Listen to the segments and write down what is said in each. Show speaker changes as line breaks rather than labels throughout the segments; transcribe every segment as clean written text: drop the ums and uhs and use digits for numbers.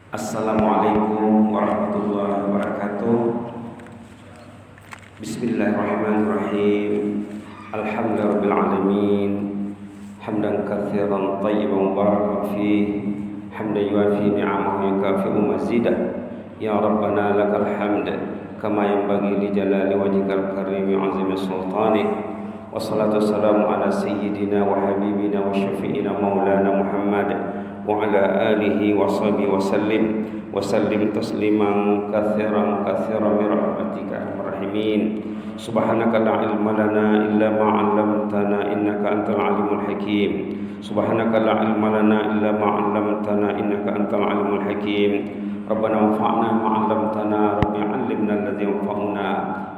Assalamualaikum warahmatullahi wabarakatuh. Bismillahirrahmanirrahim. Alhamdulillahirabbil alamin. Hamdan katsiran thayyiban mubarakan fihi. Hamdan yuwafi ni'amahu yukafi'u mazidah. Ya Rabbana lakal hamd kama yanbaghi li jalali wajhikal karim wa 'azimi sultanik. Wassalatu wassalamu ala sayyidina wa habibina wa syafi'ina maulana Muhammad wa ala alihi wa sahbihi wa sallim tasliman katsiran bi rahmatika arhamar rahimin. Subhanaka la ilma lana illa ma 'allamtana innaka antal alimul hakim. Subhanaka la ilma lana illa ma 'allamtana innaka antal alimul hakim. Rabbana anfa'na ma 'allamtana, rabbi 'allimna alladhi yanfa'una,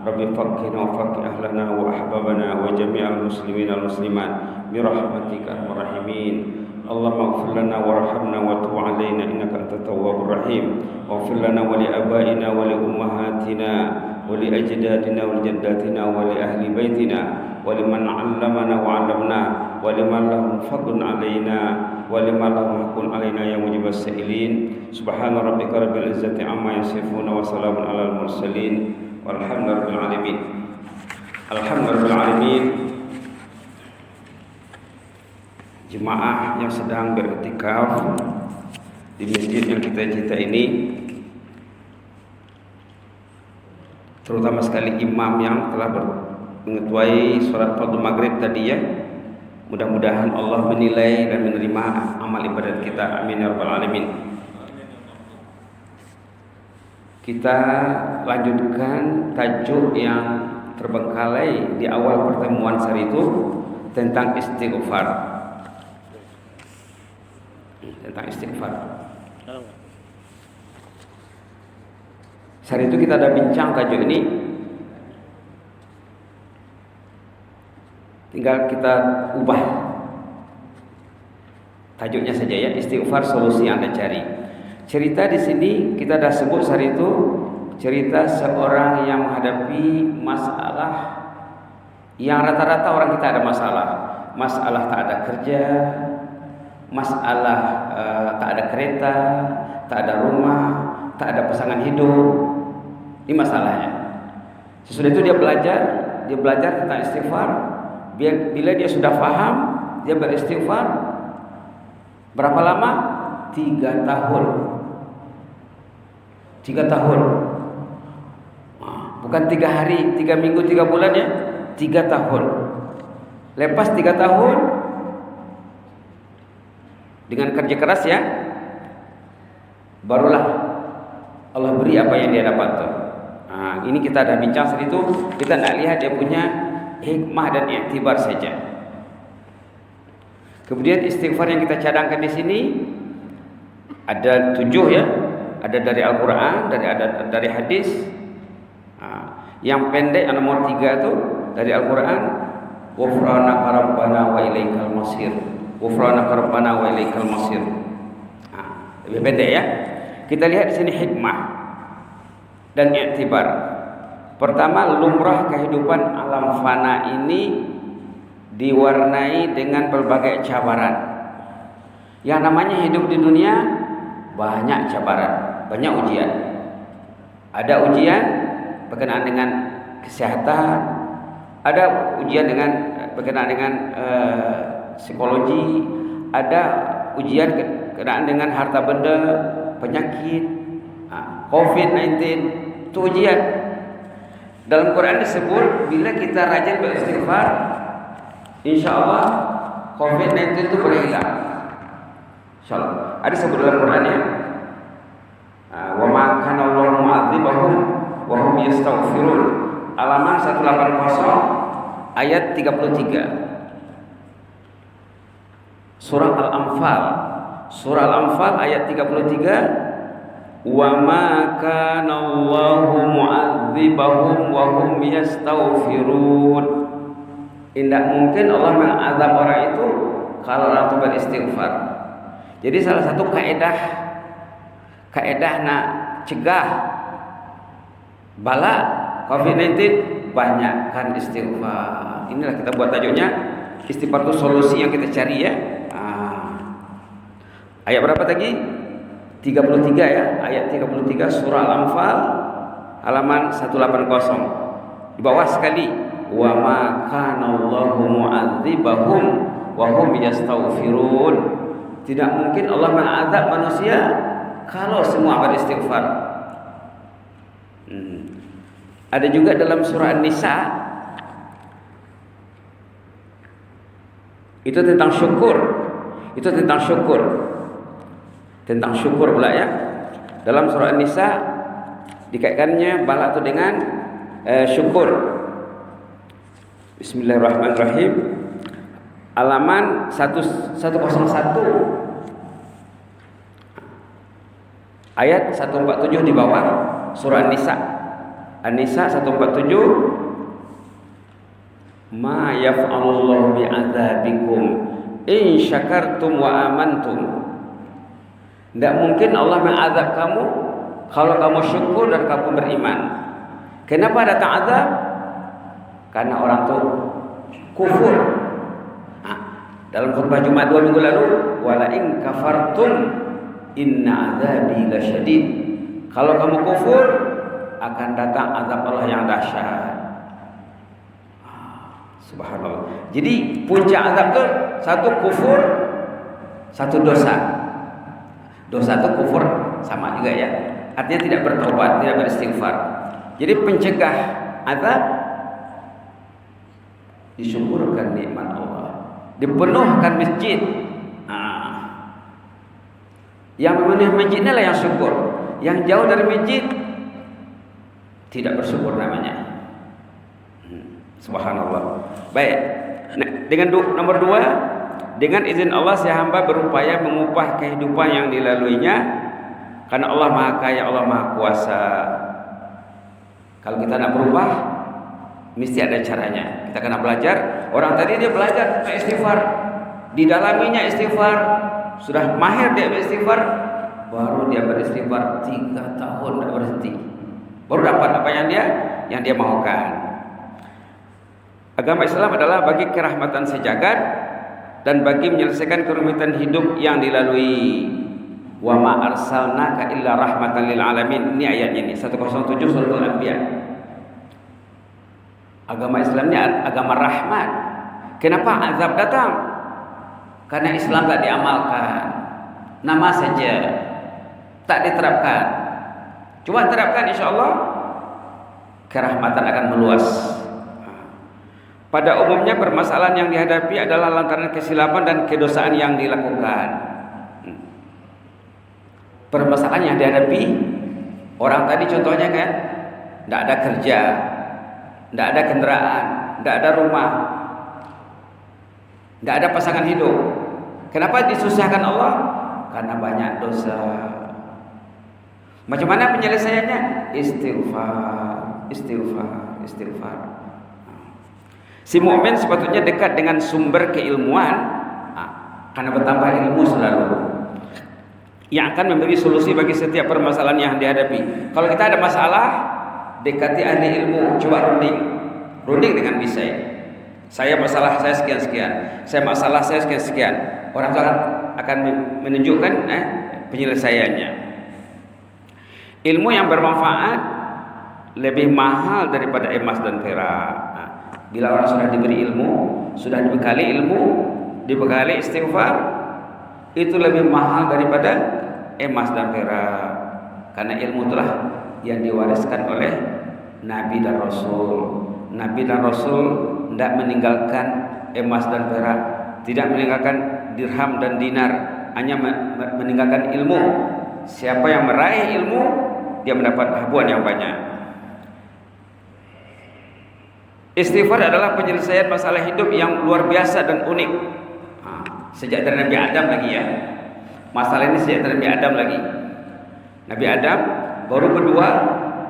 rabbi faqqihna wa faqqih ahlana wa ahbabana wa jami'al muslimina wal muslimat bi rahmatika arhamar rahimin. Allahumma ighfir lana warhamna wa tub 'alaina innaka antat tawwabur rahim. Waghfir lana wa li abaina wa li ummahatina wa li ajdadina wa li jaddatina wa li ahli baitina wa liman 'allamana wa 'allamna wa liman lahum fadlun 'alaina wa liman lahum haqqun 'alaina ya mujibas sa'ilin. Subhana rabbika rabbil izzati amma yasifun wa salamun 'alal mursalin walhamdulillahi rabbil alamin. Alhamdulillahi rabbil alamin. Jemaah yang sedang beriktikaf di masjid yang kita cinta ini, terutama sekali imam yang telah mengetuai sholat fardu maghrib tadi ya, mudah-mudahan Allah menilai dan menerima amal ibadat kita, amin ya rabbal alamin. Kita lanjutkan tajuk yang terbengkalai di awal pertemuan hari itu tentang istighfar. Saat itu kita ada bincang tajuk ini. Tinggal kita ubah tajuknya saja ya, istighfar solusi yang Anda cari. Cerita di sini kita dah sebut saat itu cerita seorang yang menghadapi masalah yang rata-rata orang kita ada masalah. Masalah tak ada kerja, masalah tak ada kereta, tak ada rumah, tak ada pasangan hidup. Ini masalahnya. Sesudah itu dia belajar tentang istighfar. Bila dia sudah faham, dia beristighfar. Berapa lama? 3 tahun. 3 tahun. Bukan 3 hari, 3 minggu, 3 bulan ya. 3 tahun. Lepas 3 tahun, dengan kerja keras ya, barulah Allah beri apa yang dia dapat tuh. Nah, ini kita ada bincang saat itu, kita nak lihat dia punya hikmah dan iktibar saja. Kemudian istighfar yang kita cadangkan di sini ada 7 ya, ada dari Al-Quran, ada dari hadis. Nah, yang pendek yang nomor 3 itu dari Al-Quran, ghufranaka rabbana wa ilaikal masir. Ghufranaka rabbana wa ilaikal masir. Lebih pendek ya. Kita lihat di sini hikmah dan iktibar. Pertama, lumrah kehidupan alam fana ini diwarnai dengan berbagai cabaran. Yang namanya hidup di dunia banyak cabaran, banyak ujian. Ada ujian berkenaan dengan kesehatan, ada ujian berkenaan dengan psikologi, ada ujian kenaan dengan harta benda, penyakit, COVID-19, itu ujian. Dalam Quran disebut bila kita rajin beristighfar, insyaallah COVID-19 itu boleh hilang. Insyaallah. Ada sebut dalam Quran ya. Wa ma kana Allahu mu'adzibahum wa hum yastaghfirun. Halaman 180 ayat 33. Surah Al-Anfal ayat 33, wa ma kana Allahu mu'adzibahum wa hum yastaghfirun. Tidak mungkin Allah mengazab orang itu kalau orang itu beristighfar. Jadi salah satu kaidah nak cegah bala COVID-19, banyakkan istighfar. Inilah kita buat tajuknya, istighfar itu solusi yang kita cari ya. Ayat berapa tadi? 33 ya, ayat 33 surah Al-Anfal halaman 180. Di bawah sekali, wa ma kana Allahu mu'adzibahum wa hum yastaghfirun. Tidak mungkin Allah mengazab manusia kalau semua beristighfar. Ada juga dalam surah An-Nisa, itu tentang syukur. Tentang syukur pula ya. Dalam surah An-Nisa dikaitkannya bala itu dengan syukur. Bismillahirrahmanirrahim. Halaman 101 ayat 147 di bawah surah An-Nisa. An-Nisa 147. Ma yaf'alullahu bi'adzabikum in syakartum wa amantum. Tidak mungkin Allah mengazab kamu kalau kamu syukur dan kamu beriman. Kenapa datang azab? Karena orang itu kufur. Dalam khutbah Jumat 2 minggu lalu, wala in kafartum inna azabi lasyadid. Kalau kamu kufur akan datang azab Allah yang dahsyat. Subhanallah. Jadi puncak azab itu satu kufur, satu dosa. Dosa itu kufur sama juga ya. Artinya tidak bertobat, tidak beristighfar. Jadi pencegah azab disyukurkan nikmat Allah, dipenuhkan masjid. Yang memenuhi masjidnya lah yang syukur. Yang jauh dari masjid tidak bersyukur namanya. Subhanallah. Baik. Nah, dengan nomor 2, dengan izin Allah si hamba berupaya mengubah kehidupan yang dilaluinya, karena Allah Maha Kaya, Allah Maha Kuasa. Kalau kita nak berubah, mesti ada caranya. Kita kena belajar. Orang tadi dia belajar istighfar, didalaminya istighfar, sudah mahir dia beristighfar, baru dia beristighfar 3 tahun tidak berhenti, baru dapat apa yang dia mahukan. Agama Islam adalah bagi kerahmatan sejagat dan bagi menyelesaikan kerumitan hidup yang dilalui. Wa ma arsalnaka illa rahmatan lil alamin. Ini ayatnya ini 107 surah Al-Anbiya. Agama Islamnya agama rahmat. Kenapa azab datang? Karena Islam tak diamalkan. Nama saja tak diterapkan. Coba terapkan, insyaallah kerahmatan akan meluas. Pada umumnya permasalahan yang dihadapi adalah lantaran kesilapan dan kedosaan yang dilakukan. Permasalahan yang dihadapi orang tadi contohnya kan, tidak ada kerja, tidak ada kendaraan, tidak ada rumah, tidak ada pasangan hidup. Kenapa disusahkan Allah? Karena banyak dosa. Macam mana penyelesaiannya? Istighfar. Si mukmin sepatutnya dekat dengan sumber keilmuan, karena bertambah ilmu selalu yang akan memberi solusi bagi setiap permasalahan yang dihadapi. Kalau kita ada masalah, dekati ahli ilmu, coba runding dengan bisa. Saya masalah saya sekian-sekian, saya masalah saya sekian-sekian. Orang akan menunjukkan penyelesaiannya. Ilmu yang bermanfaat lebih mahal daripada emas dan perak. Bila orang sudah diberi ilmu, sudah dibekali ilmu, dibekali istighfar, itu lebih mahal daripada emas dan perak. Karena ilmu itulah yang diwariskan oleh Nabi dan Rasul. Nabi dan Rasul tidak meninggalkan emas dan perak, tidak meninggalkan dirham dan dinar, hanya meninggalkan ilmu. Siapa yang meraih ilmu, dia mendapat habuan yang banyak. Istighfar adalah penyelesaian masalah hidup yang luar biasa dan unik. Sejak dari Nabi Adam lagi ya. Masalah ini sejak dari Nabi Adam lagi. Nabi Adam baru berdua,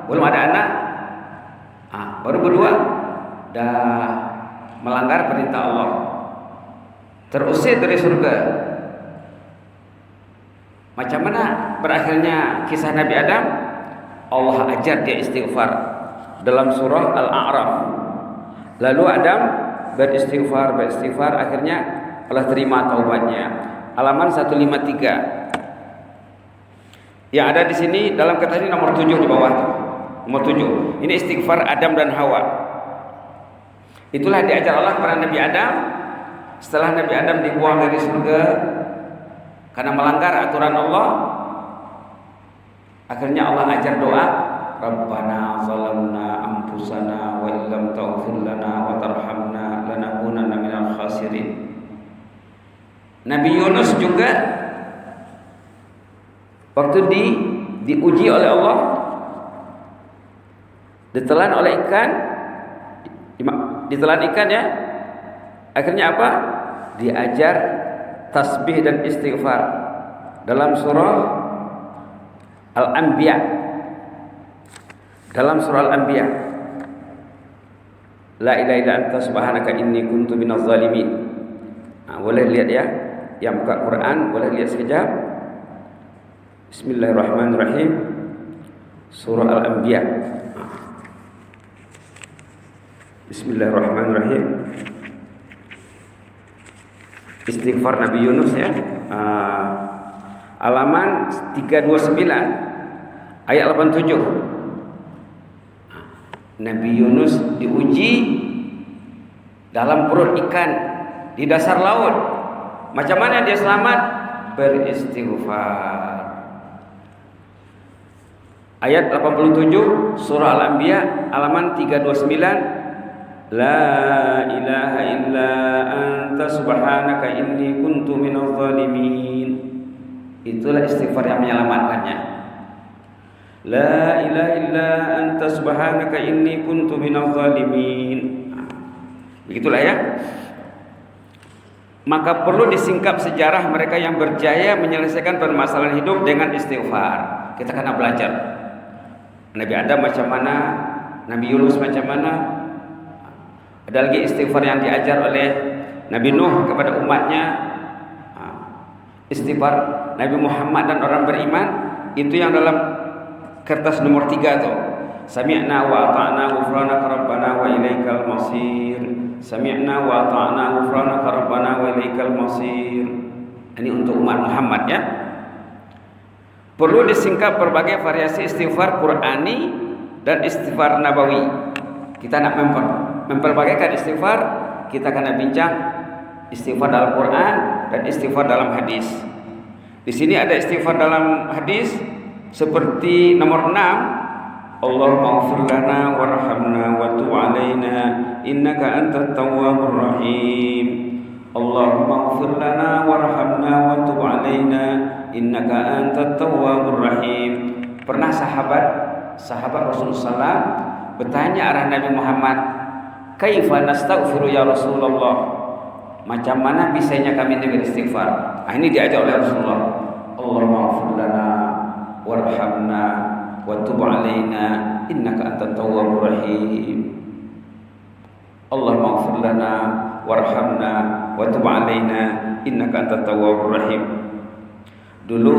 belum ada anak. Baru berdua dah melanggar perintah Allah, terusir dari surga. Macam mana berakhirnya kisah Nabi Adam? Allah ajar dia istighfar dalam surah Al-A'raf. Lalu Adam beristighfar, akhirnya Allah terima taubatnya. Halaman 153. Yang ada di sini dalam kertas ini nomor 7 di bawah tuh. Nomor 7. Ini istighfar Adam dan Hawa. Itulah diajar Allah kepada Nabi Adam setelah Nabi Adam dibuang dari surga karena melanggar aturan Allah. Akhirnya Allah ajar doa, Rabbana zalamna anfusana wa illam taghfir lana wa tarhamna lanakunanna minal khasirin. Nabi Yunus juga waktu diuji oleh Allah, ditelan oleh ikan, ditelan ikan ya. Akhirnya apa? Diajar tasbih dan istighfar dalam surah Al-Anbiya. Dalam surah Al-Anbiya, La ilaha illa anta subhanaka inni kuntu minaz zalimin. Boleh lihat ya, yang buka Quran boleh lihat sekejap. Bismillahirrahmanirrahim. Surah Al-Anbiya. Bismillahirrahmanirrahim. Istighfar Nabi Yunus ya. Halaman 329 ayat 87. Nabi Yunus diuji dalam perut ikan di dasar laut. Macam mana dia selamat? Beristighfar. Ayat 87 surah Al-Anbiya halaman 329. La ilaha illa anta subhanaka inni kuntu minadh dhalimin. Itulah istighfar yang menyelamatkannya. La ilaha illa anta subhanaka inni kuntu minadh dhalimin. Begitulah ya. Maka perlu disingkap sejarah mereka yang berjaya menyelesaikan permasalahan hidup dengan istighfar. Kita kena belajar. Nabi Adam macam mana, Nabi Yunus macam mana. Ada lagi istighfar yang diajar oleh Nabi Nuh kepada umatnya. Istighfar Nabi Muhammad dan orang beriman itu yang dalam kertas nomor 3 tuh. Sami'na wa ata'na ghufranaka rabbana wa ilaikal masir. Sami'na wa ata'na ghufranaka rabbana wa ilaikal masir. Ini untuk umat Muhammad ya. Perlu disingkap berbagai variasi istighfar Qur'ani dan istighfar Nabawi. Kita nak memperbagaikan istighfar, kita akan bincang istighfar dalam Quran dan istighfar dalam hadis. Di sini ada istighfar dalam hadis seperti nomor 6, Allahumma ighfir lana warhamna wa tub 'alaina innaka antat tawwabur rahim. Allahumma ighfir lana warhamna wa tub 'alaina innaka antat tawwabur rahim. Pernah sahabat Rasulullah SAW bertanya arah Nabi Muhammad, kaifa nastaghfiru ya Rasulullah? Macam mana bisanya kami dengan istighfar? Ini diajar oleh Rasulullah. Allahumma ighfir lana warhamna wa tub 'alaina innaka antat tawwabur rahim. Allahumma ighfir lana warhamna wa tub 'alaina innaka antat tawwabur rahim. Dulu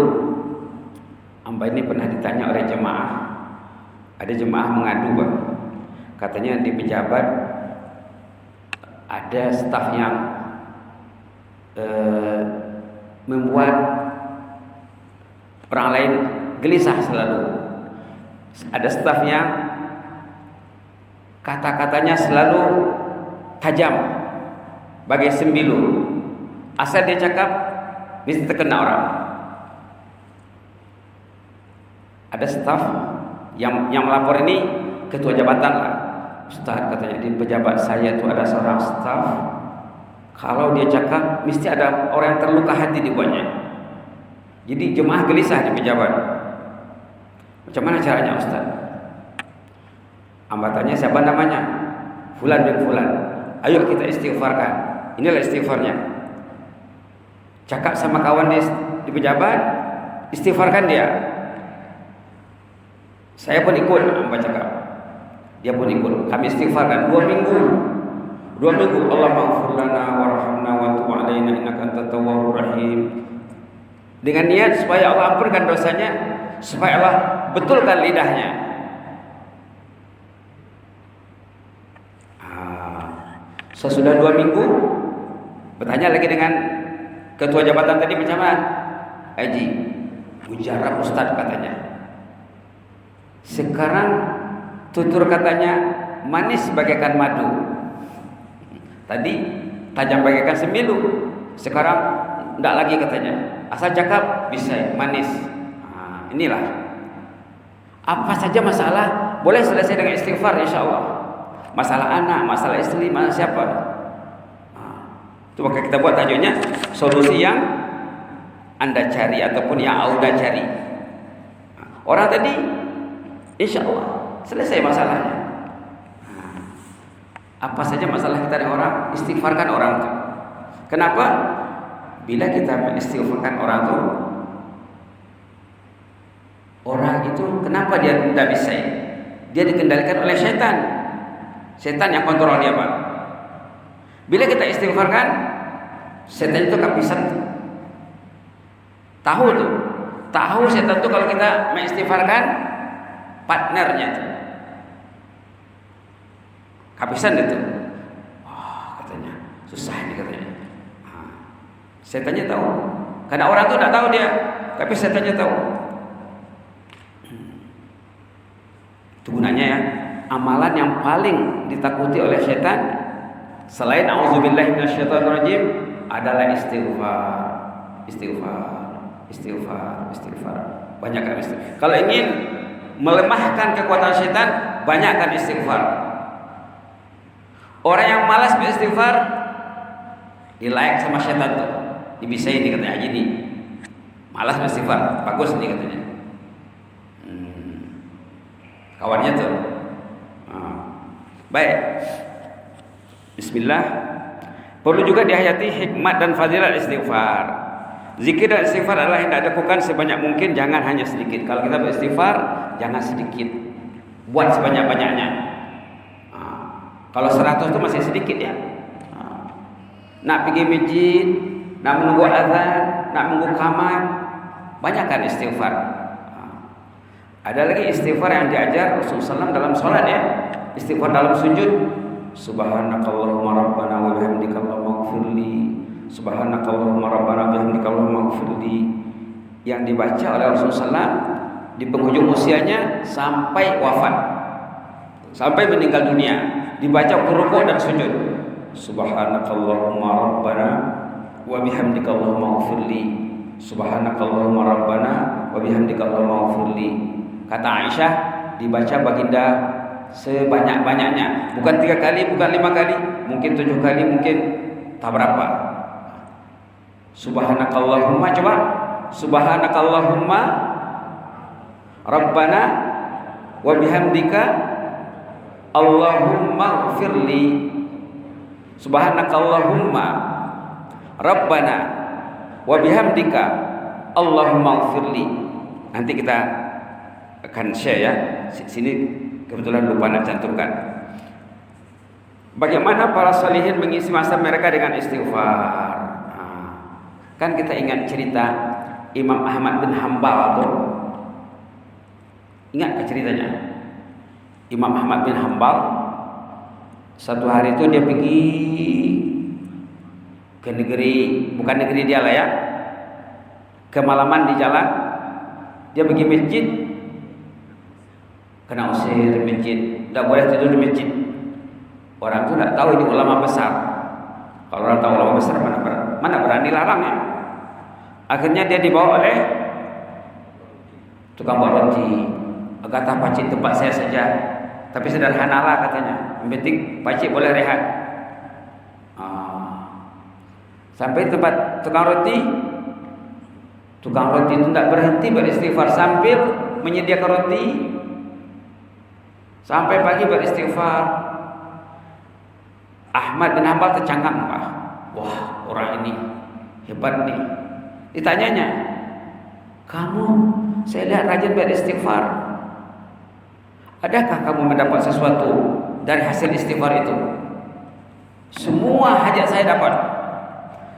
hamba ini pernah ditanya oleh jemaah. Ada jemaah mengadu, Bang. Katanya di pejabat ada staf yang membuat orang lain gelisah selalu. Ada staf yang kata-katanya selalu tajam bagai sembilu. Asal dia cakap mesti terkena orang. Ada staf yang melapor ini ketua jabatan lah. Ustaz katanya di pejabat saya itu ada seorang staf, kalau dia cakap mesti ada orang yang terluka hati dibuatnya. Jadi jemaah gelisah di pejabat. Macam mana caranya Ustaz? Ambatannya siapa namanya? Fulan bin Fulan. Ayo kita istighfarkan. Inilah istighfarnya. Cakap sama kawan di pejabat, istighfarkan dia. Saya pun ikut membaca cakap. Dia pun ikut. Kami istighfarkan 2 minggu. 2 minggu. Allahumma ighfir lana warhamna wa tub 'alaina innaka antat tawwabur rahim. Dengan niat supaya Allah ampunkan dosanya, supaya Allah betulkan lidahnya. Sesudah 2 minggu bertanya lagi dengan ketua jabatan tadi macam mana? Haji, mujarab Ustaz katanya. Sekarang tutur katanya manis bagaikan madu. Tadi tajam bagaikan semilu. Sekarang enggak lagi katanya. Asal cakap bisa manis. Nah, inilah. Apa saja masalah boleh selesai dengan istighfar insyaallah. Masalah anak, masalah istri, masalah siapa. Itu maka kita buat tajuknya solusi yang Anda cari ataupun yang Auda cari. Orang tadi insya Allah selesai masalahnya. Apa saja masalah kita dengan orang, istighfarkan orang itu. Kenapa? Bila kita mengistighfarkan orang itu, orang itu kenapa dia tidak bisa? Dia dikendalikan oleh setan. Setan yang kontrol dia, Pak. Bila kita istighfarkan, setan itu kehabisan. Tahu tuh. Tahu setan itu kalau kita mengistighfarkan partnernya itu. Kehabisan itu. Oh, katanya susah ini katanya. Setannya tahu. Karena orang itu tidak tahu dia, tapi setannya tahu. Itu gunanya ya. Amalan yang paling ditakuti oleh setan selain auzubillahi minasyaitonirrajim adalah istighfar. Istighfar. Banyakkan istighfar. Kalau ingin melemahkan kekuatan setan, banyakkan istighfar. Orang yang malas beristighfar dilayak sama setan tuh. Dibisain nih katanya ini. Malas beristighfar, bagus nih katanya. Kawannya tuh. Baik. Bismillah. Perlu juga dihayati hikmat dan fadilat istighfar. Zikir dan istighfar adalah yang dilakukan sebanyak mungkin, jangan hanya sedikit. Kalau kita beristighfar, jangan sedikit. Buat sebanyak-banyaknya. Kalau 100 itu masih sedikit ya. Nak pergi masjid, nak menunggu azan, nak menunggu kamar, banyakkan istighfar. Ada lagi istighfar yang diajar Rasulullah SAW dalam sholat ya. Istighfar dalam sujud. Subhanakallahumma rabbana wa bihamdika Allahumma ighfirli. Subhanakallahumma rabbana wa bihamdika Allahumma ighfirli. Yang dibaca oleh Rasulullah SAW di penghujung usianya sampai wafat, sampai meninggal dunia, dibaca rukuk dan sujud. Subhanakallahumma rabbana wa bihamdika Allahumma ighfirli. Subhanakallahumma rabbana wa bihamdika Allahumma ighfirli. Kata Aisyah, dibaca baginda sebanyak-banyaknya, bukan 3 kali, bukan 5 kali, mungkin 7 kali, mungkin tak berapa. Subhanakallahumma, coba Subhanakallahumma rabbana wa bihamdika Allahumma ighfirli. Subhanakallahumma rabbana wa bihamdika Allahumma ighfirli. Nanti kita akan share ya. Sini kebetulan lupa nak cantumkan. Bagaimana para salihin mengisi masa mereka dengan istighfar. Kan kita ingat cerita Imam Ahmad bin Hanbal tuh. Ingat ke ceritanya? Imam Ahmad bin Hanbal satu hari itu dia pergi ke negeri, bukan negeri dia lah ya, kemalaman di jalan. Dia pergi masjid, kena usir masjid, tidak boleh tidur di masjid. Orang itu tidak tahu ini ulama besar. Kalau orang tahu ulama besar, mana berani larang ya. Akhirnya dia dibawa oleh tukang buat roti. Kata pakcik, tempat saya saja, tapi sederhanalah katanya. Yang penting pakcik boleh rehat. Sampai tempat tukang roti itu tidak berhenti beristighfar sambil menyediakan roti. Sampai pagi beristighfar. Ahmad bin Hanbal tercangang, Pak. Wah, orang ini hebat nih. Ditanyanya, kamu saya lihat rajin beristighfar. Adakah kamu mendapat sesuatu dari hasil istighfar itu? Semua hajat saya dapat.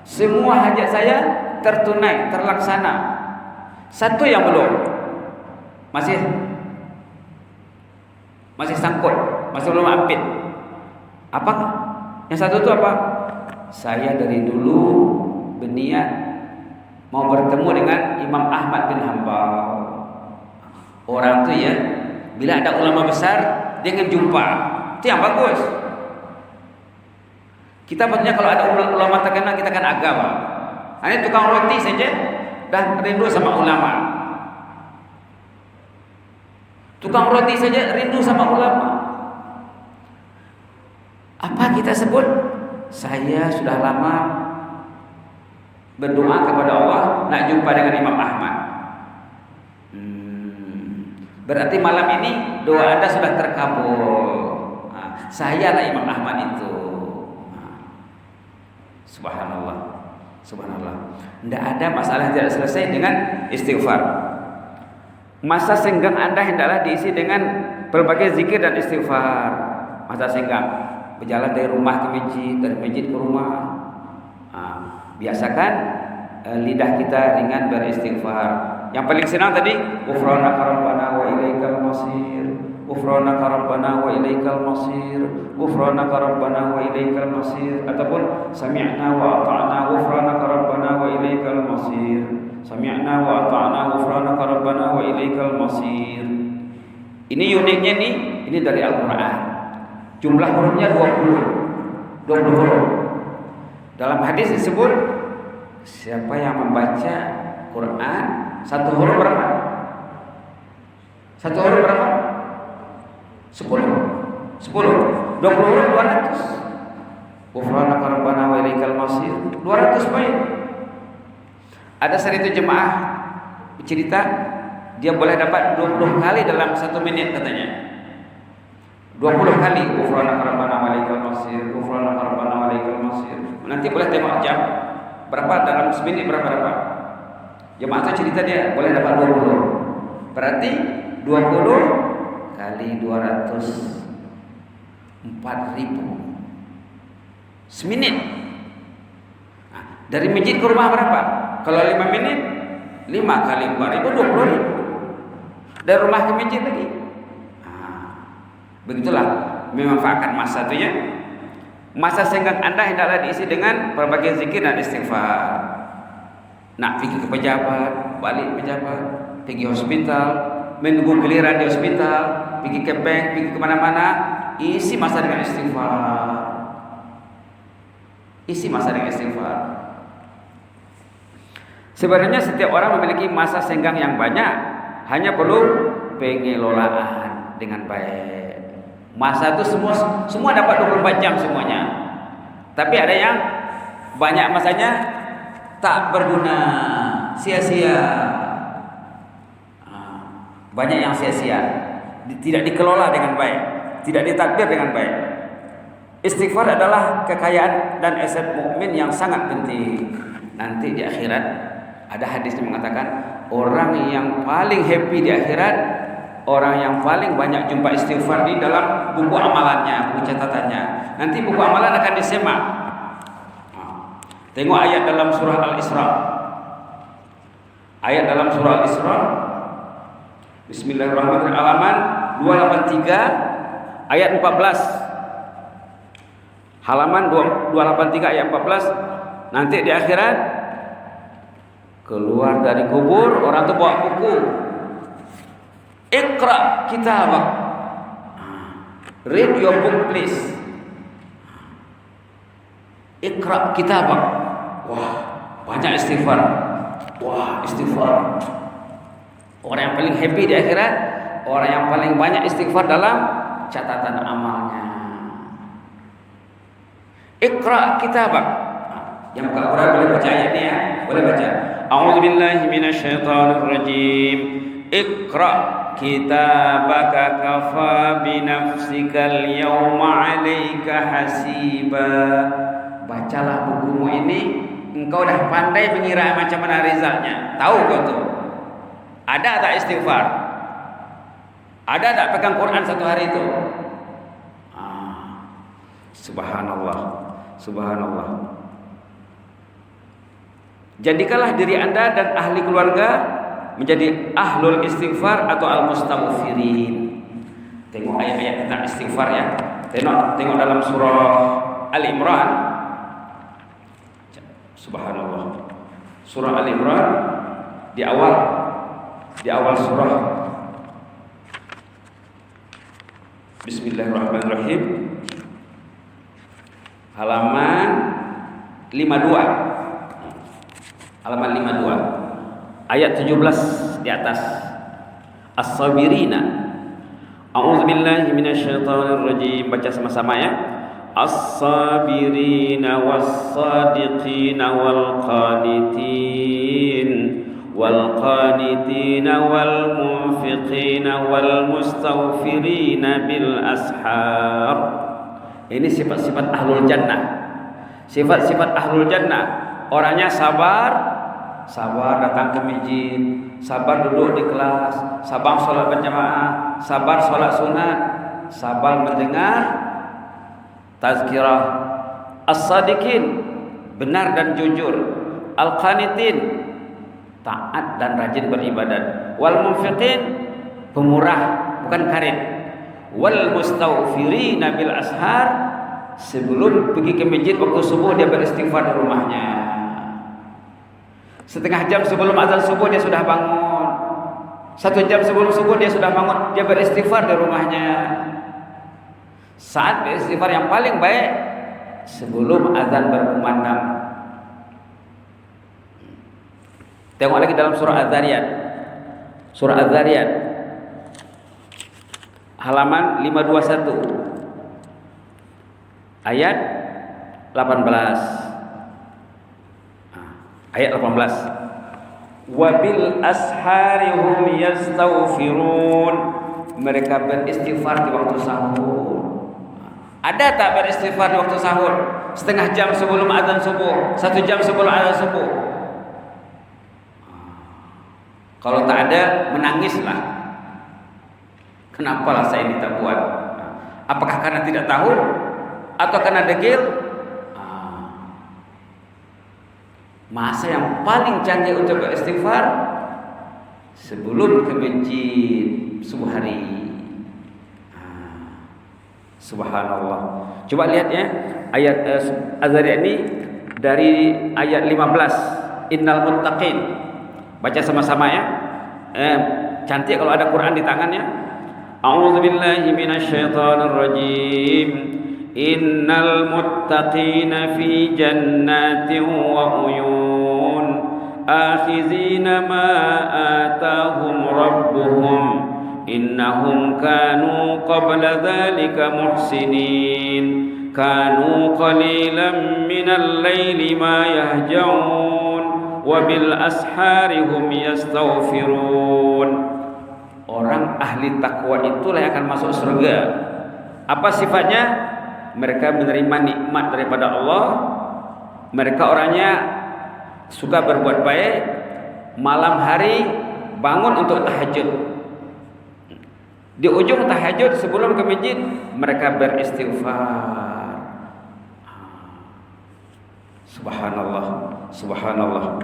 Semua hajat saya tertunai, terlaksana. Satu yang belum, masih sangkut, masih belum ampit. Apa? Yang satu itu apa? Saya dari dulu berniat
mau bertemu dengan Imam Ahmad bin Hanbal. Orang tuh ya, bila ada ulama besar dia ingin jumpa, itu yang bagus. Kita patutnya kalau ada ulama terkenal kita kan agama. Ini tukang roti saja dah rindu sama ulama. Tukang roti saja rindu sama ulama. Apa kita sebut? Saya sudah lama berdoa kepada Allah nak jumpa dengan Imam Ahmad. Berarti malam ini doa Anda sudah terkabul. Saya lah Imam Ahmad itu. Subhanallah. Subhanallah. Tidak ada masalah yang tidak selesai dengan istighfar. Masa senggang Anda hendaklah diisi dengan berbagai zikir dan istighfar. Masa senggang, berjalan dari rumah ke masjid, dari masjid ke rumah. Biasakan lidah kita ringan beristighfar. Yang paling senang tadi, ghufranaka rabbana wa ilaikal masir. Ghufranaka rabbana wa ilaikal masir. Ghufranaka rabbana wa ilaikal masir. Ataupun sami'na wa ata'na ghufranaka rabbana wa ilaikal masir. Sami'na wa ata'na ghufranaka rabbana wa ilaikal masir. Ini uniknya nih, ini dari Al-Qur'an. Jumlah hurufnya 20 huruf. Dalam hadis disebut siapa yang membaca Quran satu huruf berapa? Satu huruf berapa? 10 20 huruf 200. Ghufranaka rabbana wa ilaikal masir 200 poin. Ada satu jemaah bercerita dia boleh dapat 20 kali dalam 1 menit katanya. 20 kali ghufranaka rabbana wa ilaikal masir, ghufranaka rabbana wa ilaikal masir. Nanti boleh tengok jam berapa dalam semenit berapa. Jemaah itu cerita dia boleh dapat 20. Berarti 20 kali 200 4.000 semenit. Dari masjid ke rumah berapa? Kalau 5 menit 5 kali 4.000 20.000. Dari rumah ke masjid lagi. Begitulah memanfaatkan masa itu ya. Masa senggang Anda hendaklah diisi dengan berbagai zikir dan istighfar. Nak pergi ke pejabat, balik pejabat, pergi hospital, menunggu giliran di hospital, pergi ke bank, pergi ke mana-mana, isi masa dengan istighfar. Isi masa dengan istighfar. Sebenarnya setiap orang memiliki masa senggang yang banyak, hanya perlu pengelolaan dengan baik. Masa itu semua dapat 24 jam semuanya. Tapi ada yang banyak masanya tak berguna, sia-sia. Banyak yang sia-sia, tidak dikelola dengan baik, tidak ditadbir dengan baik. Istighfar adalah kekayaan dan aset mukmin yang sangat penting. Nanti di akhirat ada hadis yang mengatakan orang yang paling happy di akhirat, orang yang paling banyak jumpa istighfar di dalam buku amalannya, buku catatannya. Nanti buku amalan akan disemak. Tengok ayat dalam surah Al-Isra. Ayat dalam surah Al-Isra. Bismillahirrahmanirrahim. Halaman 283 ayat 14. Halaman 283 ayat 14. Nanti di akhirat keluar dari kubur, orang itu bawa buku. Iqra kitabak. Read your book please. Iqra kitabak. Wah, banyak istighfar. Wah, istighfar. Orang yang paling happy di akhirat, orang yang paling banyak istighfar dalam catatan amalnya. Iqra kitabak. Yang buka Quran boleh baca ayat ini ya, boleh baca. A'udzubillahi minasyaitonir rajim. Iqra kitabaka kafa binafsikal yawma 'alaika hasiba. Bacalah bukumu ini, engkau dah pandai mengira macam mana resultnya. Tahu kau tu? Ada tak istighfar? Ada tak pegang Quran satu hari itu? Subhanallah, subhanallah. Jadikanlah diri Anda dan ahli keluarga menjadi ahlul istighfar atau al-mustaghfirin. Tengok ayat-ayat tentang istighfar ya. Tengok dalam surah Al-Imran. Subhanallah. Surah Al-Imran di awal surah. Bismillahirrahmanirrahim. Halaman 52. Halaman 52. Ayat 17 di atas. As-sabirina. A'udzubillahi minasyaitonir rajim. Baca sama-sama ya. As-sabirina was-sadiqina wal-qanitina wal-munfiqina wal-mustaghfirina bil ashar. Ini sifat-sifat ahlul jannah. Sifat-sifat ahlul jannah. Orangnya sabar datang ke masjid, sabar duduk di kelas, sabar sholat berjamaah, sabar sholat sunat, sabar mendengar tazkirah. As-sadiqin, benar dan jujur. Al-qanitin, taat dan rajin beribadat. Wal munfiqin, pemurah bukan karit. Wal mustaghfirina bil ashar, sebelum pergi ke masjid waktu subuh dia beristighfar di rumahnya. Setengah jam sebelum azan subuh dia sudah bangun. 1 jam sebelum subuh dia sudah bangun, dia beristighfar di rumahnya. Saat beristighfar yang paling baik sebelum azan berkumandang. Tengok lagi dalam surah Az-Zariyat. Surah Az-Zariyat halaman 521 ayat 18. Ayat 18. Wabil ashari hum yastaghfirun. Mereka beristighfar di waktu sahur. Ada tak beristighfar di waktu sahur? Setengah jam sebelum azan subuh, 1 jam sebelum azan subuh. Kalau tak ada, menangislah. Kenapalah saya ini tak buat? Apakah karena tidak tahu? Atau karena degil? Masa yang paling canggih untuk beristighfar sebelum ke masjid subuh hari. Subhanallah. Coba lihat ya ayat Az-Zariyat ini dari ayat 15. Innal muttaqin. Baca sama-sama ya. Cantik kalau ada Quran di tangannya. A'udzubillahi minasyaitonir rajim. Innal muttaqina fi jannatin wa uyun. Akhizina ma atahum rabbuhum. Innahum kanu qabla dhalika muhsinin. Kanu qalilan minal laili ma yahja'un. Wabil ashari hum yastaghfirun. Orang ahli takwa itulah yang akan masuk surga. Apa sifatnya? Mereka menerima nikmat daripada Allah. Mereka orangnya suka berbuat baik. Malam hari bangun untuk tahajud. Di ujung tahajud sebelum ke masjid mereka beristighfar. Subhanallah, subhanallah.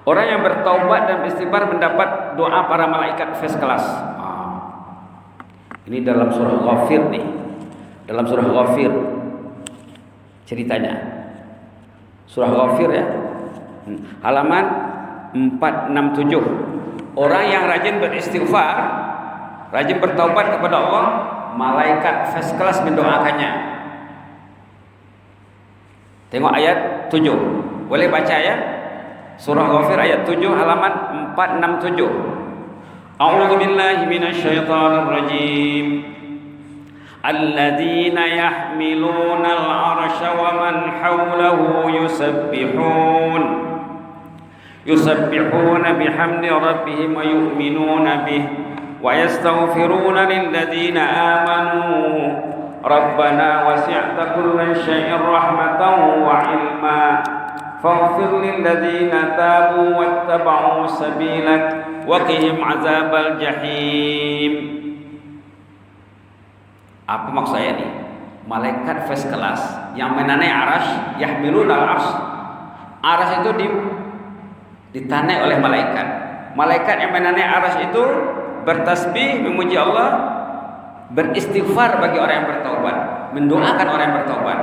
Orang yang bertaubat dan beristighfar mendapat doa para malaikat first class. Ini dalam surah Ghafir nih. Dalam surah Ghafir ceritanya. Surah Ghafir ya. Halaman 467. Orang yang rajin beristighfar, rajin bertaubat kepada Allah, malaikat first class mendoakannya. Tengok ayat 7. Boleh baca ya? Surah Ghafir ayat 7 halaman 467. A'udzu billahi minasyaitonir rajim. Alladzina yahmiluna al-'arsya wa man hawlahu yusabbihuna bihamdi rabbihim wa yu'minuna bihi wa yastaghfiruna lilladzina amanu Rabbana wasi'ta kulla syai'in rahmatan wa 'ilma faghfir lilladzina tabu wattaba'u sabilak wa qihim 'adzabal jahim. Apa maksudnya ini? Malaikat first class yang menanai arasy, yahmiluna al-'arsy. Arasy itu ditanai oleh malaikat. Malaikat yang menanai arasy itu bertasbih memuji Allah, beristighfar bagi orang yang bertaubat, mendoakan orang yang bertaubat.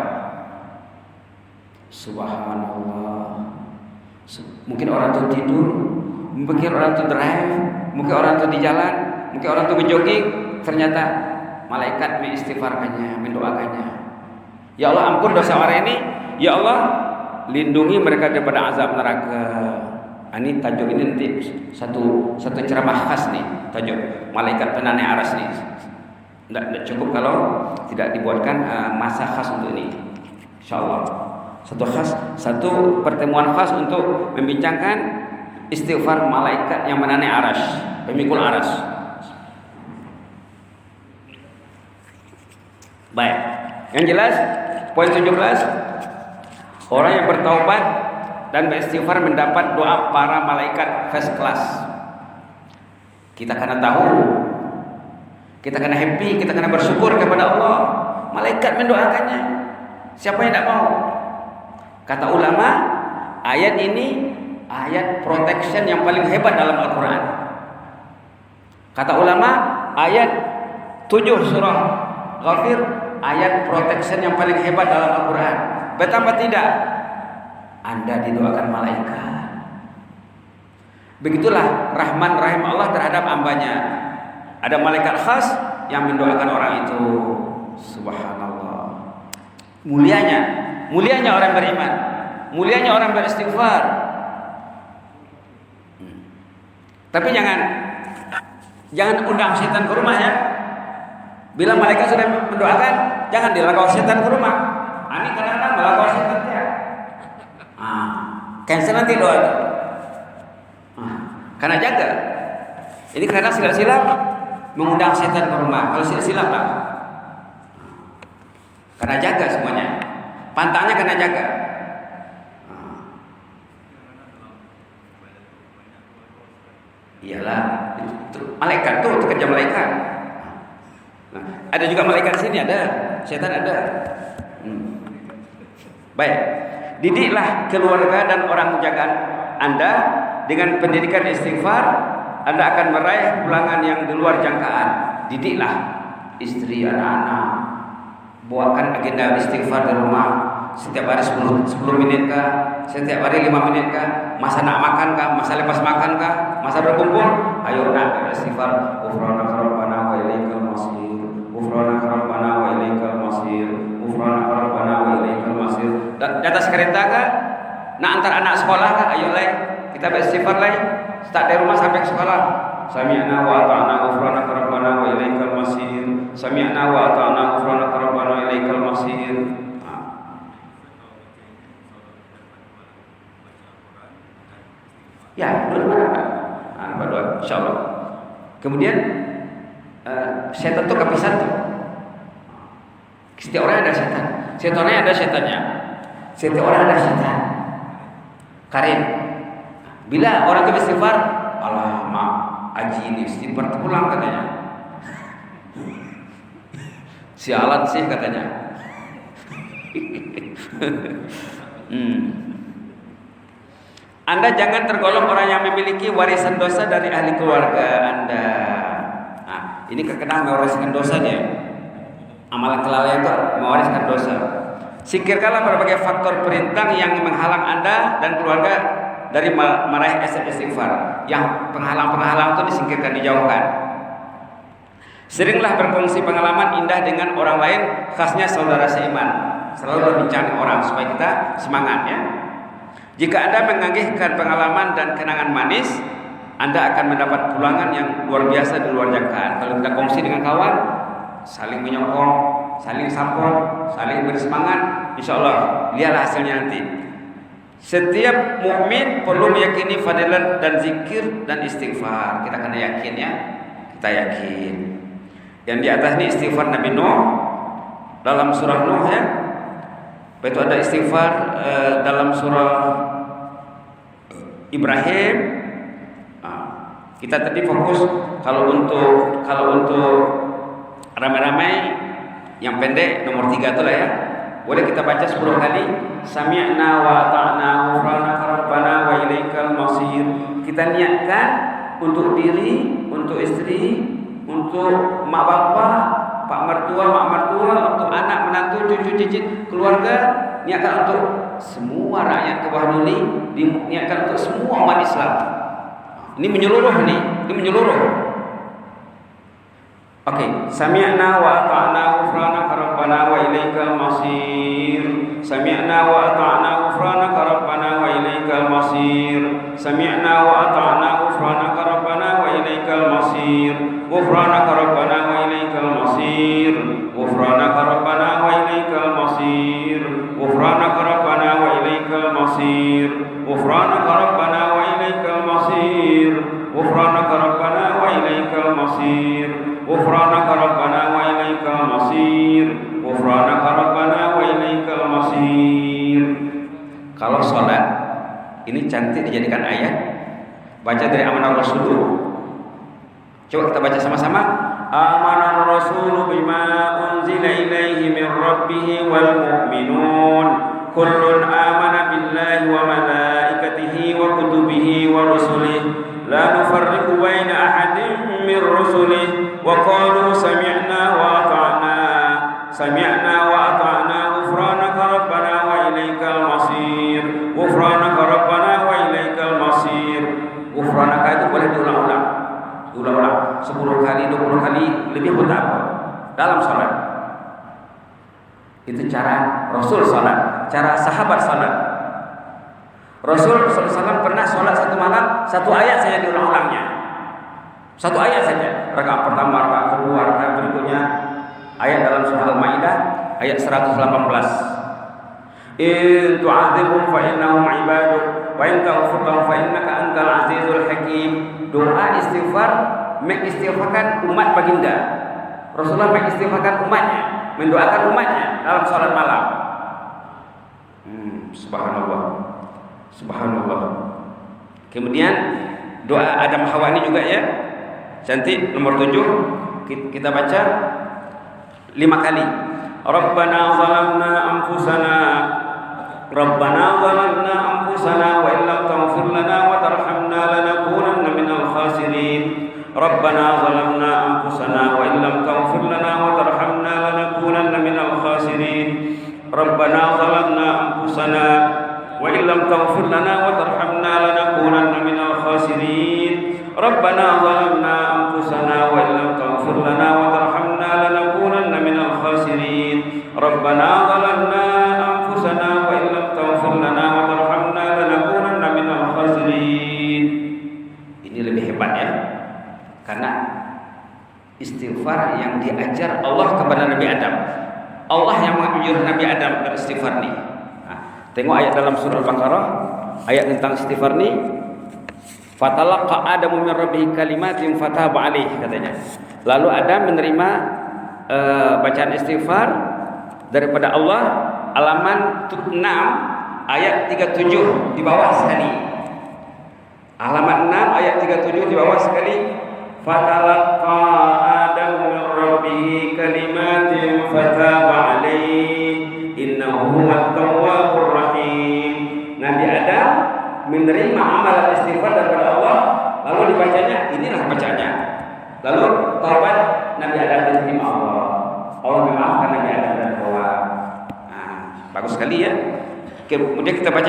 Subhanallah. Mungkin orang itu tidur, mungkin orang itu drive, mungkin orang itu di jalan, mungkin orang itu menjogging. Ternyata malaikat mengistighfarkannya, mendoakannya. Ya Allah, ampun dosa orang ini. Ya Allah, lindungi mereka daripada azab neraka. Ini tajuk ini nanti satu ceramah khas nih, tajuk malaikat penanai aras nih. Tidak cukup kalau tidak dibuatkan masa khas untuk ini. Insyaallah. Satu pertemuan khas untuk membincangkan istighfar malaikat yang menanai aras, pemikul aras. Baik. Yang jelas poin 17, orang yang bertaubat dan beristighfar mendapat doa para malaikat first class. Kita kena tahu, kita kena happy, kita kena bersyukur kepada Allah. Malaikat mendoakannya. Siapa yang tidak mau? Kata ulama, ayat ini ayat protection yang paling hebat dalam Al-Quran. Kata ulama, ayat 7 surah Ghafir, ayat protection yang paling hebat dalam Al-Quran. Betapa tidak, Anda didoakan malaikat. Begitulah rahman rahim Allah terhadap hambanya. Ada malaikat khas yang mendoakan orang itu. Subhanallah. Mulianya orang beriman, mulianya orang beristighfar. Tapi jangan undang setan ke rumah ya. Bila malaikat sudah mendoakan, jangan dilakau setan ke rumah. Ini kadang-kadang melakau setan ya. Cancel nanti doa itu. Karena jaga. Ini karena silap-silap mengundang setan ke rumah. Kalau silap-silap lah. Karena jaga semuanya. Pantangnya kena jaga. Iyalah, itu malaikat tuh kerja malaikat. Nah, ada juga malaikat di sini, ada setan ada. Baik, didiklah keluarga dan orang jagaan Anda dengan pendidikan istighfar. Anda akan meraih pulangan yang di luar jangkaan. Didiklah istri, anak-anak. Buatkan agenda istighfar di rumah. Setiap hari 10 menit kah? Setiap hari 5 menit kah? Masa nak makan kah? Masa lepas makan kah? Masa berkumpul? Ayo nak istighfar. Ghufranaka rabbana wa ilaikal masir. Ghufranaka rabbana wa ilaikal masir. Ghufranaka rabbana wa ilaikal masir. Di atas kereta kah? Nak antar anak sekolah kah? Ayo kita beristighfar Start dari rumah sampai ke sekolah. Sami'na wa ata'na ghufranaka rabbana wa ilaikal masir. Sami'na wa ata'na ghufranaka rabbana wa ilaikal masir. Ya, berdoa insyaallah. Kemudian setan itu kapisan tuh. Setiap orang ada setan. Setannya ada setannya. Setiap orang ada setan. Karin. Bila orang itu istighfar, Allah maaf, Aji ini istighfar pulang katanya. Sialan sih katanya. Anda jangan tergolong orang yang memiliki warisan dosa dari ahli keluarga Anda. Nah, ini terkenal mewariskan dosa dia. Amalan kelalaian itu mewariskan dosa. Singkirkanlah berbagai faktor perintah yang menghalang Anda dan keluarga dari meraih istighfar. Yang penghalang-penghalang itu disingkirkan, dijauhkan. Seringlah berkongsi pengalaman indah dengan orang lain, khasnya saudara seiman. Selalu berbincang orang supaya kita semangat ya. Jika Anda menggigihkan pengalaman dan kenangan manis, Anda akan mendapat pulangan yang luar biasa di luar jangkaan. Kalau kita kongsi dengan kawan, saling menyokong, saling support, saling bersemangat, insya Allah lihatlah hasilnya nanti. Setiap mukmin perlu meyakini fadilat dan zikir dan istighfar. Kita kena yakin ya, kita yakin. Yang di atas ini istighfar Nabi Nuh dalam surah Nuh ya. Itu ada istighfar dalam surah Ibrahim. Kita tadi fokus kalau untuk ramai-ramai yang pendek nomor 3 itu lah ya. Boleh kita baca 10 kali. Sami'na wa ata'na ghufranaka rabbana wa ilaikal masir. Kita niatkan untuk diri, untuk istri, untuk mak bapak, pak mertua, mak mertua, untuk anak, menantu, cucu, cicit, keluarga, niatkan untuk semua rakyat ke bawah duli, diniatkan untuk semua umat Islam. Ini menyeluruh nih, ini menyeluruh. Oke, sami'na wa ata'na ghufranaka rabbana wa ilaikal masir. Sami'na wa ata'na ghufranaka rabbana wa ilaikal masir. Sami'na wa ata'na ghufranaka rabbana wa ilaikal masir. Ghufranaka rabbana wa ilaikal masir. Ghufranaka rabbana wa ilaikal masir. Ghufranaka rabbana wa ilaikal masir. Ghufranaka rabbana wa ilaikal masir. Ghufranaka rabbana wa ilaikal masir. Ghufranaka rabbana wa ilaikal masir. Ghufranaka rabbana wa ilaikal masir. Kalau salat ini cantik dijadikan ayat. Baca dari amanah Rasul. Coba kita baca sama-sama. Amanar Rasul bima unzila ilaihi min rabbih wal mu'minun kullun amana billahi wa malaikatihi wa kutubihi wa rusulihi la nufarriqu baina ahadin min rusulihi wa qalu sami'na wa ata'na ghufranaka rabbana wa ilaikal masir. Ghufranaka rabbana wa ilaikal masir. Ghufranaka itu boleh diulang-ulang 10 kali, 20 kali, lebih pun tak apa dalam salat. Itu cara Rasul salat, cara sahabat salat. Rasul SAW pernah salat satu malam, satu ayat saja diulang-ulangnya. Satu ayat saja. Rakaat pertama, rakaat kedua, rakaat berikutnya. Ayat dalam surah Al-Maidah ayat 118. In tu'adzibhum fa innahum 'ibaduk wa in taghfir lahum fa innaka antal azizul hakim. Doa istighfar mengistighfarkan umat baginda. Rasulullah mengistighfarkan umatnya, mendoakan umatnya dalam salat malam. Subhanallah. Subhanallah. Kemudian doa Adam Hawa ini juga ya. Cantik, nomor 7. Kita baca 5 kali. Rabbana zalamna anfusana wa illam taghfir lana wa tarhamna lanakunanna minal khasirin. Rabbana zalamna anfusana wa illam taghfir lana wa tarhamna lanakunanna minal khasirin. Rabbana zalamna anfusana wa illam taghfir lana wa tarhamna lanakunanna minal khasirin. Rabbana zalamna anfusana wa illam taghfir lana wa tarhamna lanakunanna minal khasirin. Rabbana zalamna anfusana wa illam taghfir lana wa tarhamna lanakunanna minal khasirin. Ini lebih hebat ya. Karena istighfar yang diajar Allah kepada Nabi Adam. Allah yang menyuruh Nabi Adam beristighfar nih. Tengok ayat dalam surah Al-Baqarah, ayat tentang istighfar ni. Fatalaqa Adamu min rabbih kalimatin fataba alaih, katanya. Lalu Adam menerima bacaan istighfar daripada Allah, halaman 6 ayat 37 di bawah sekali. Halaman 6 ayat 37 di bawah sekali. Fatalaqa Adamu min rabbih kalimatin fataba alaih innahu huwat tawwabur rahim. Nabi Adam menerima amalan istighfar daripada Allah, lalu dibacanya, inilah bacanya. Lalu taubat Nabi Adam diterima Allah. Allah memaafkan Nabi Adam dan Hawa. Bagus sekali ya. Kemudian kita baca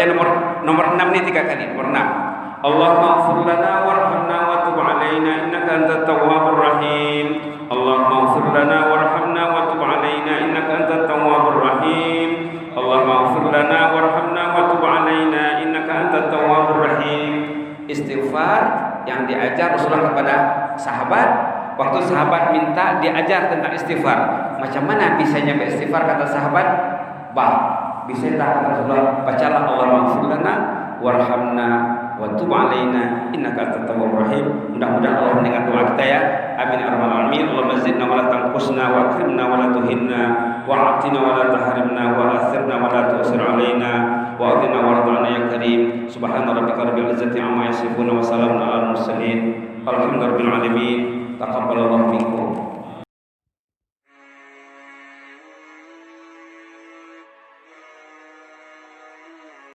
nomor 6 nih 3 kali. Nomor 6. Allahumma ighfir lana warhamna wa tub 'alaina innaka antat tawwabur rahim. Allahumma ighfir lana warhamna wa tub 'alaina innaka antat tawwabur rahim. Allahumma ighfir lana warhamna wa tub 'alaina innaka antat tawwabur rahim. Istighfar yang diajar Rasulullah kepada sahabat. Waktu sahabat minta diajar tentang istighfar. Macam mana bisanya beristighfar, kata sahabat? Bisa tak, kata Rasulullah, bacalah Allahumma ighfir lana warhamna wa tub 'alaina innaka antat tawwabur rahim. Mudah-mudahan Allah mendengar doa kita ya. Amin ya rabbal alamin. Allahumma zidna wa la tanqusna wa akrimna wa la tuhinna wa atina wa la tahrimna wa athirna wa la tusir 'alaina wa adina warḍana ya karim. Subhana rabbika rabbil izzati amma yasifun wa salamun alal mursalin. Alhamdulillahirabbil alamin. Taqabbalallahu minkum.